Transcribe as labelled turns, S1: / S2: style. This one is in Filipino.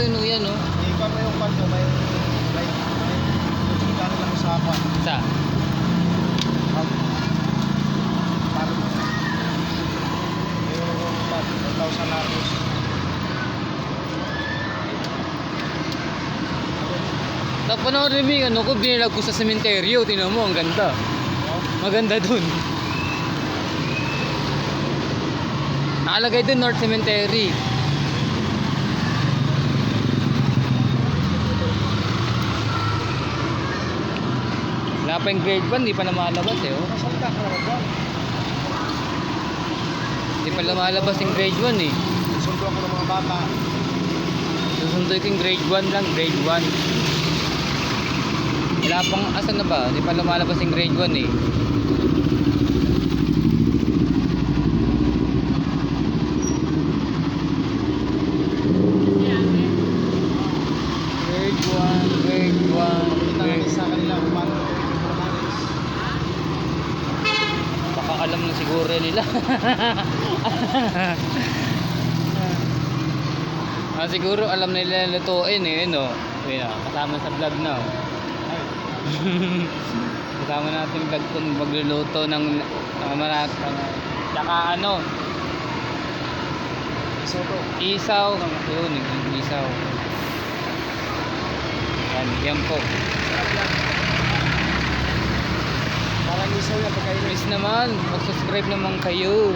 S1: to yun, yan, no?
S2: Ikaw mo yung kanto, may kano lang usapan.
S1: Sa?
S2: Parang yung 1,000 naros.
S1: Tapos panoorin mo yung ano ko, binilag ko sa sementeryo. Tingnan mo, ang ganda. Maganda dun. Nakalagay dun, North Cemetery. Wala pa yung grade 1, di pa namalabas eh. Oh.
S2: Masalita ka naman dyan.
S1: Di pa lumalabas yung grade 1 eh.
S2: Sundo ako ng mga bata.
S1: Susunod ko yung grade 1 lang, grade 1. Wala pang, asan na ba? Di pa lumalabas yung grade 1 eh. Grade 1, grade 1,
S2: Kita natin
S1: grade...
S2: sa kanila kung paano yung performance.
S1: Baka alam na siguro nila. Siguro alam nila lutuin eh, no? Ayun, kasama sa vlog na. Oh. Kasama natin vlog kung magluluto ng marat. Tsaka ano?
S2: Soto.
S1: Isaw. Yun, isaw. Yan po.
S2: Parang isaw yan pagkain.
S1: Please naman, mag-subscribe naman kayo.